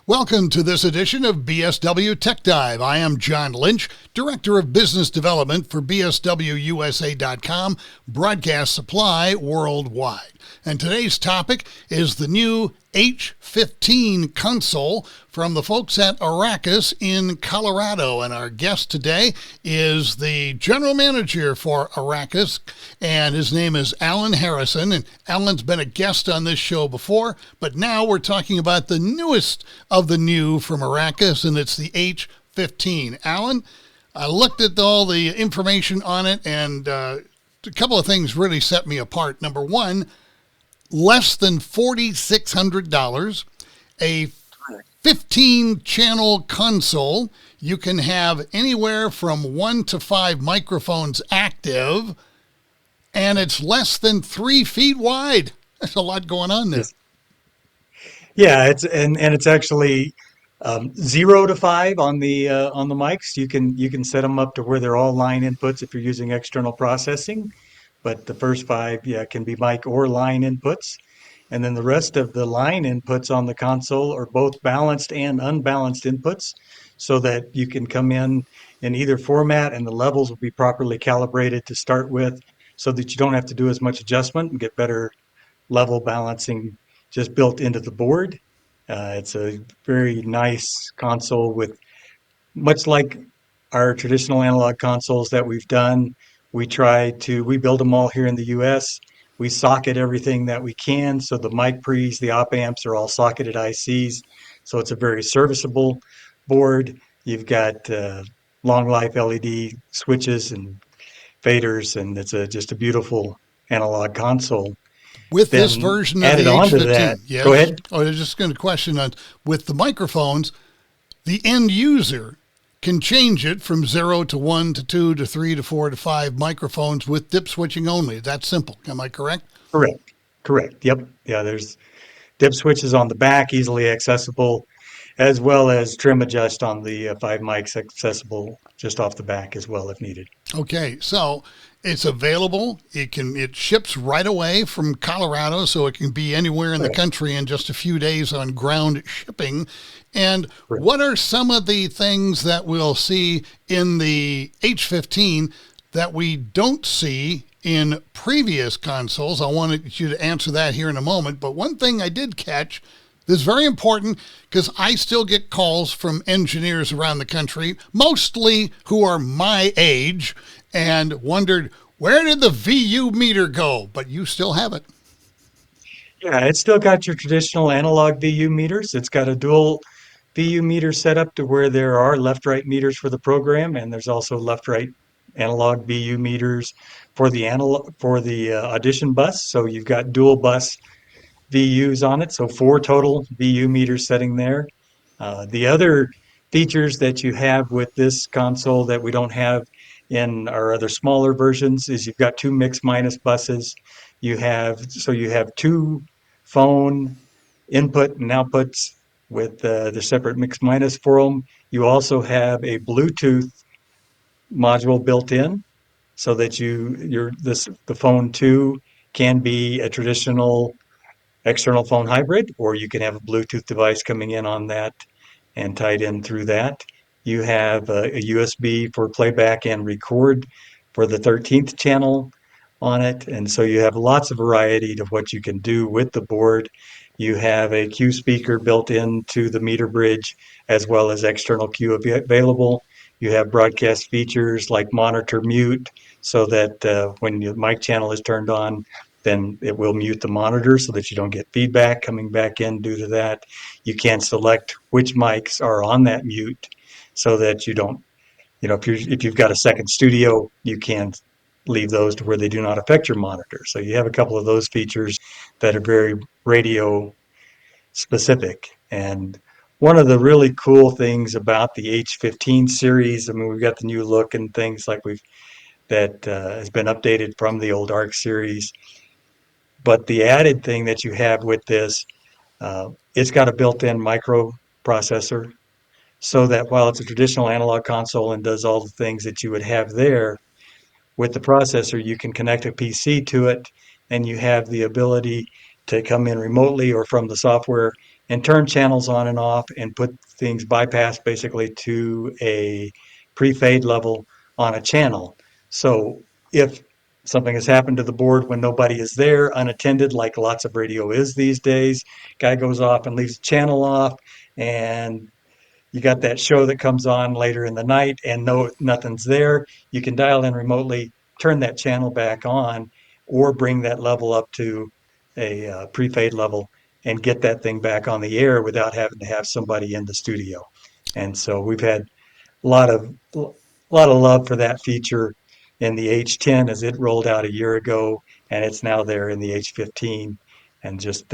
Welcome to this edition of BSW Tech Dive. I am John Lynch, Director of Business Development for BSWUSA.com, Broadcast Supply Worldwide. And today's topic is the new H-15 console from the folks at Arrakis in Colorado. And our guest today is the general manager for Arrakis, and his name is Alan Harrison. And Alan's been a guest on this show before, but now we're talking about the newest of the new from Arrakis, and it's the H-15. Alan, I looked at all the information on it, and a couple of things really set me apart. Number one, less than $4,600, a 15-channel console. You can have anywhere from 1 to 5 microphones active, and it's less than 3 feet wide. There's a lot going on there. Yeah, it's actually 0 to 5 on the mics. You can set them up to where they're all line inputs if you're using external processing. But the first 5, can be mic or line inputs. And then the rest of the line inputs on the console are both balanced and unbalanced inputs, so that you can come in either format, and the levels will be properly calibrated to start with, so that you don't have to do as much adjustment and get better level balancing just built into the board. It's a very nice console with, much like our traditional analog consoles that we've done. We build them all here in the US. We socket everything that we can. So the mic pre's, the op amps are all socketed ICs. So it's a very serviceable board. You've got long life LED switches and faders, and it's just a beautiful analog console. With then this version of the H-15, yes. Go ahead. I was just going to question on, with the microphones, the end user can change it from 0 to 1 to 2 to 3 to 4 to 5 microphones with dip switching only. That's simple. Am I correct? Correct. Yep. Yeah, there's dip switches on the back, easily accessible, as well as trim adjust on the 5 mics, accessible just off the back as well if needed. Okay, so it's available. It ships right away from Colorado, so it can be anywhere in the country in just a few days on ground shipping. And what are some of the things that we'll see in the H-15 that we don't see in previous consoles? I wanted you to answer that here in a moment. But one thing I did catch that's very important, because I still get calls from engineers around the country, mostly who are my age, and wondered, where did the VU meter go? But you still have it. Yeah, it's still got your traditional analog VU meters. It's got a dual VU meter set up to where there are left-right meters for the program, and there's also left-right analog VU meters for the audition bus. So you've got dual bus VUs on it, so 4 total VU meters setting there. The other features that you have with this console that we don't have in our other smaller versions is you've got 2 mix minus buses. You have 2 phone input and outputs with the separate mix minus for them. You also have a Bluetooth module built in, so that the phone 2 can be a traditional external phone hybrid, or you can have a Bluetooth device coming in on that and tied in through that. You have a USB for playback and record for the 13th channel on it. And so you have lots of variety to what you can do with the board. You have a Q speaker built into the meter bridge, as well as external Q available. You have broadcast features like monitor mute, so that when your mic channel is turned on, then it will mute the monitor so that you don't get feedback coming back in due to that. You can select which mics are on that mute, so that you don't, if you've got a second studio, you can leave those to where they do not affect your monitor. So you have a couple of those features that are very radio specific. And one of the really cool things about the H-15 series, I mean, we've got the new look and things like that has been updated from the old ARC series. But the added thing that you have with this, it's got a built-in microprocessor, so that while it's a traditional analog console and does all the things that you would have there, with the processor, you can connect a PC to it, and you have the ability to come in remotely or from the software and turn channels on and off and put things bypass basically to a pre-fade level on a channel. So if something has happened to the board when nobody is there, unattended, like lots of radio is these days, guy goes off and leaves the channel off, and you got that show that comes on later in the night and nothing's there. You can dial in remotely, turn that channel back on, or bring that level up to a pre-fade level and get that thing back on the air without having to have somebody in the studio. And so we've had a lot of love for that feature in the H-10 as it rolled out a year ago, and it's now there in the H-15, and just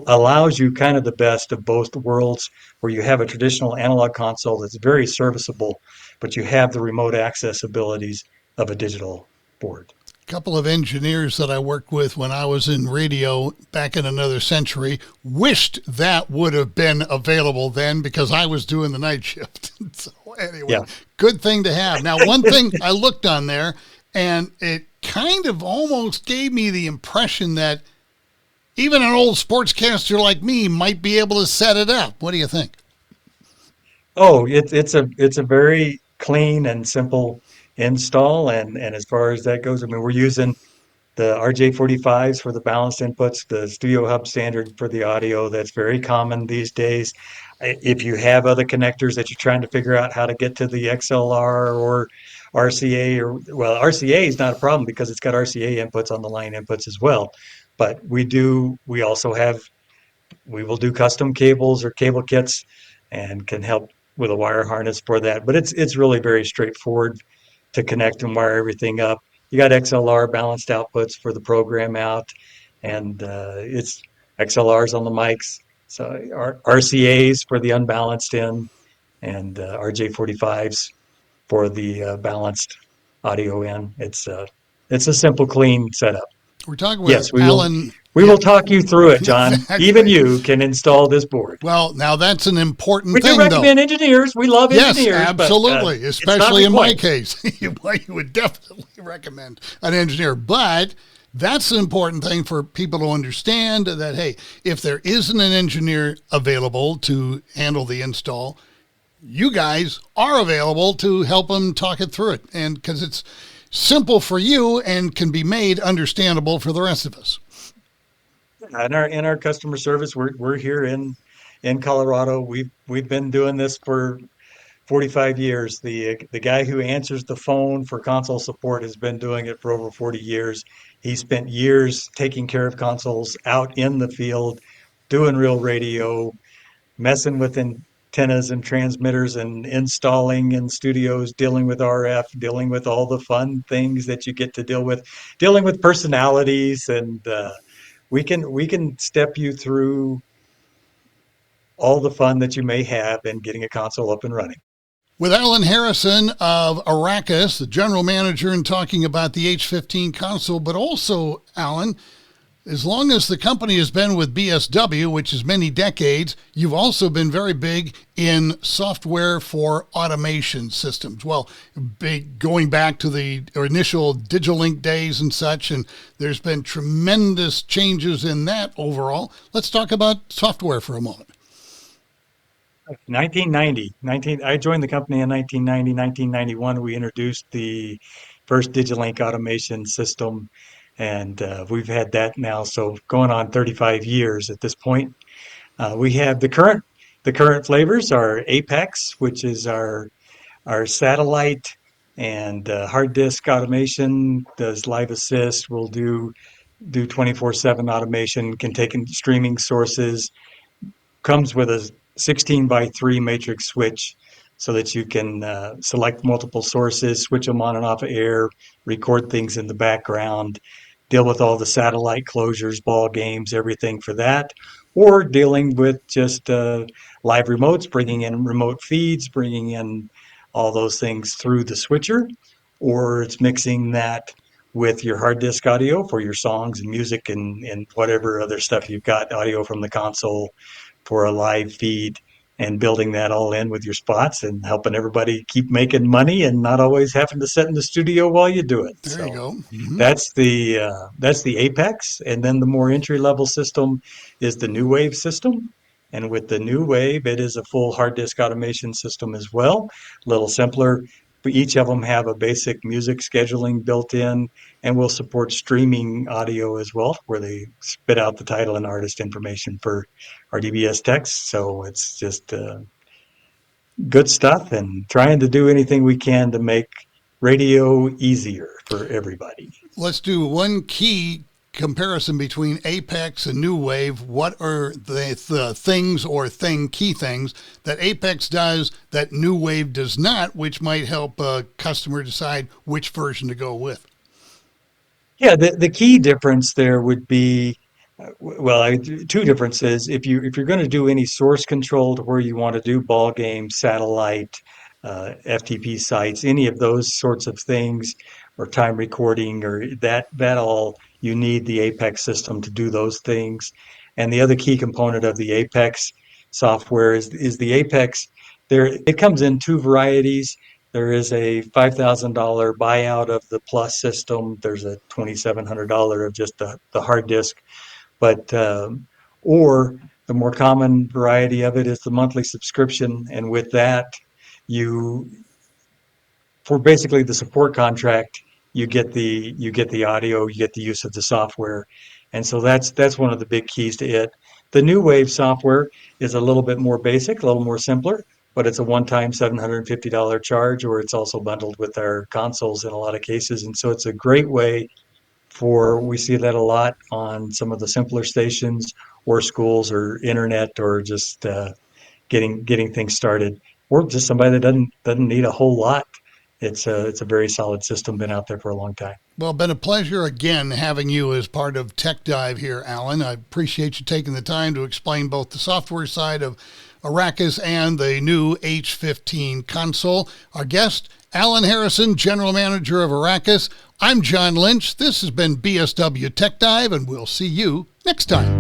allows you kind of the best of both worlds, where you have a traditional analog console that's very serviceable, but you have the remote access abilities of a digital board. Couple of engineers that I worked with when I was in radio back in another century wished that would have been available then, because I was doing the night shift. So anyway, Yeah. good thing to have. Now, one thing I looked on there, and it kind of almost gave me the impression that even an old sportscaster like me might be able to set it up. What do you think? Oh, it's a very clean and simple install, and as far as that goes, I mean, we're using the RJ45s for the balanced inputs, the Studio Hub standard for the audio. That's very common these days. If you have other connectors that you're trying to figure out how to get to the XLR or RCA, or well, RCA is not a problem because it's got RCA inputs on the line inputs as well. But we also have, we will do custom cables or cable kits and can help with a wire harness for that. But it's really very straightforward to connect and wire everything up. You got XLR balanced outputs for the program out, and it's XLRs on the mics, so RCAs for the unbalanced in, and RJ45s for the balanced audio in. It's a simple, clean setup. We're talking with Yes, Alan. we Yeah, will talk you through it, John. Even exactly. you can install this board. Well, now that's an important We do thing, though. recommend engineers. We love Yes, engineers, but absolutely. it's not Especially in my required. case, you would definitely recommend an engineer. But that's an important thing for people to understand, that, hey, if there isn't an engineer available to handle the install, you guys are available to help them talk it through it. And because it's simple for you and can be made understandable for the rest of us. In our customer service, we're here in Colorado. We've been doing this for 45 years. The guy who answers the phone for console support has been doing it for over 40 years. He spent years taking care of consoles out in the field, doing real radio, messing with antennas and transmitters and installing in studios, dealing with RF, dealing with all the fun things that you get to dealing with personalities, and we can step you through all the fun that you may have in getting a console up and running. With Alan Harrison of Arrakis, the general manager, and talking about the H-15 console, but also, Alan, as long as the company has been with BSW, which is many decades, you've also been very big in software for automation systems. Well, going back to the initial Digilink days and such, and there's been tremendous changes in that overall. Let's talk about software for a moment. 1990, I joined the company in 1990, 1991. We introduced the first Digilink automation system, and we've had that now, so going on 35 years at this point. We have the current flavors are Apex, which is our satellite and hard disk automation, does live assist, will do 24/7 automation, can take in streaming sources, comes with a 16 by 3 matrix switch so that you can select multiple sources, switch them on and off of air, record things in the background, deal with all the satellite closures, ball games, everything for that, or dealing with just live remotes, bringing in remote feeds, bringing in all those things through the switcher, or it's mixing that with your hard disk audio for your songs and music and whatever other stuff you've got, audio from the console for a live feed, and building that all in with your spots and helping everybody keep making money and not always having to sit in the studio while you do it. There you So go. Mm-hmm. that's the Apex, and then the more entry level system is the New Wave system, And with the new Wave, it is a full hard disk automation system as well, a little simpler. But each of them have a basic music scheduling built in, and will support streaming audio as well, where they spit out the title and artist information for RDBS text. So it's just good stuff, and trying to do anything we can to make radio easier for everybody. Let's do one key comparison between Apex and New Wave. What are the things or key things that Apex does that New Wave does not, which might help a customer decide which version to go with? Yeah, the key difference there would be, two differences. If you're going to do any source control to where you want to do ball games, satellite, FTP sites, any of those sorts of things, or time recording, or that all, you need the Apex system to do those things. And the other key component of the Apex software is the Apex. It comes in two varieties. There is a $5,000 buyout of the Plus system. There's a $2,700 of just the hard disk. But or the more common variety of it is the monthly subscription, and with that, you, for basically the support contract, you get the audio, you get the use of the software, and so that's one of the big keys to it. The new Wave software is a little bit more basic, a little more simpler, but it's a one-time $750 charge, or it's also bundled with our consoles in a lot of cases, and so it's a great way we see that a lot on some of the simpler stations, or schools, or internet, or just getting things started, or just somebody that doesn't need a whole lot. It's a very solid system, been out there for a long time. Well, been a pleasure again having you as part of Tech Dive here, Alan. I appreciate you taking the time to explain both the software side of Arrakis and the new H-15 console. Our guest, Alan Harrison, General Manager of Arrakis. I'm John Lynch. This has been BSW Tech Dive, and we'll see you next time.